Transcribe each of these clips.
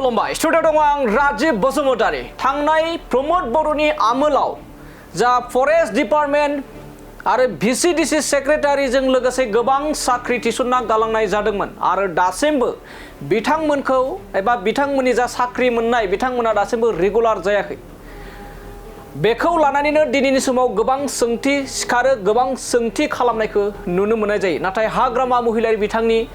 खुलुमबाय स्टुडिअ दङ आं राजीब बसुमतारी थांनाय प्रमोद बर'नि आमोलाव जा फरेस्ट डिपार्टमेन्ट आरो भिसिडिसि सेक्रेटारिजों लोगोसे गोबां साख्रि थिसनना गालांनाय जादोंमोन आरो दासिमबो बिथांमोनखौ एबा बिथांमोननि जा साख्रि मोननाय बिथांमोना दासिमबो रेगुलार जायाखै बेखौ लानानैनो दिनैनि समाव गोबां सोंथि सिखारो गोबां सोंथि खालामनायखौ नुनो मोननाय जायो नाथाय हाग्रामा महिलारि बिथांनि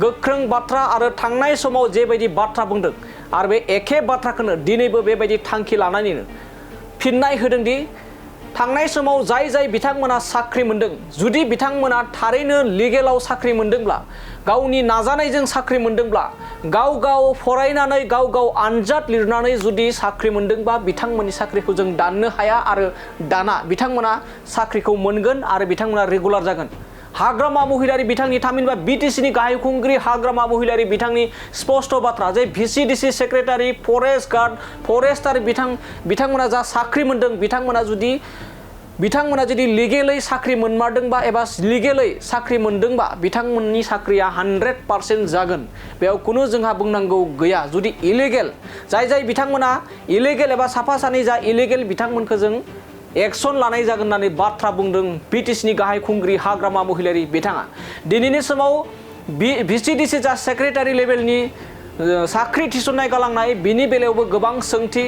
गोख्रों बाथ्रा आरो थांनाय समाव जेबायदि बाथ्रा बुंदों आरो बे एखे बाथ्राखौनो दिनैबो बेबायदि थांखि लानानैनो फिननाय होदोंदि थांनाय समाव जाय बिथांमोना साख्रि मोनदों जुदि बिथांमोना थारैनो लिगेलाव साख्रि मोनदोंब्ला गावनि नाजानायजों साख्रि मोनदोंब्ला गाव फरायनानै गाव आनजाद लिरनानै जुदि साख्रि मोनदोंबा बिथांमोननि साख्रिखौ जों दाननो हाया आरो दाना बिथांमोना साख्रिखौ मोनगोन आरो बिथांमोना रेगुलार जागोन हाग्रामा महिलारि बिथांनि थामहिनबा बिटिसिनि गाहाय खुंगिरि हाग्रामा महिलारि बिथांनि स्पष्ट बाथ्रा जे VCDC secretary forest guard forester बिथांमोना जा साख्रि मोनदों बिथांमोना जुदि लिगेलै साख्रि मोनमारदोंबा एबा लिगेलै साख्रि मोनदोंबा बिथांमोननि साख्रिया 100% जागोन बेयाव कुनु जोंहा बुंनांगौ गैया जुदि इलिगेल जाय बिथांमोना इलिगेल एबा साफा सानै जा इलिगेल बिथांमोनखौ जों एक्शन लानाय जागोन होननानै बाथ्रा बुंदों बिटिसिनि गाहाय खुंगिरि हाग्रामा महिलारि बिथाङा दिनैनि समाव भिसिडिसि जा सेक्रेटारि लेभेलनि साख्रि थिसननाय गालांनाय बिनि बेलायावबो गोबां सोंथि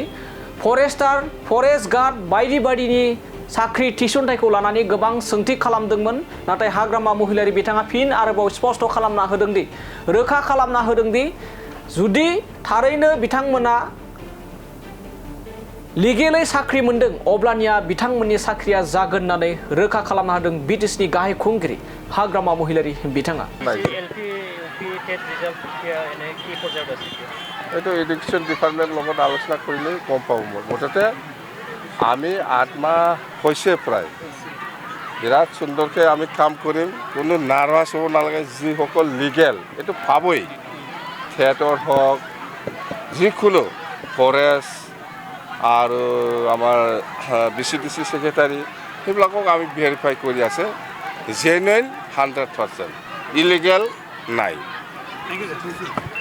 फरेस्टार फरेस्ट गार्ड बायदिनि साख्रि थिसनथायखौ लानानै गोबां सोंथि खालामदोंमोन नाथाय हाग्रामा महिलारि बिथाङा फिन आरोबाव स्पष्ट खालामना होदोंदि रोखा खालामना होदोंदि जुदि थारैनो बिथांमोना लिगेलै साख्रि मोनदों अब्लानिया बिथांमोननि साख्रिया जागोन होननानै रोखा खालामना होदों बिटिसिनि गाहाय खुंगिरि हाग्रामा महिलारि बिथाङा এইটো এডুকেশ্যন ডিপাৰ্টমেণ্ট লগত আলোচনা কৰিলে গম পাব মুঠতে আমি 8 মাহ হৈছে প্ৰায় বিৰাট সুন্দৰকৈ আমি কাম কৰিম কোনো নাৰ্ভাছ হ'ব নালাগে যিসকল লিগেল এইটো পাবই থিয়েটাৰ হওক যিকোনো ফৰেষ্ট আৰু আমাৰ ভিচিডিসি সেক্ৰেটাৰি সেইবিলাকক আমি ভেৰিফাই কৰি আছে জেনুইন 100% ইলিগেল নাই।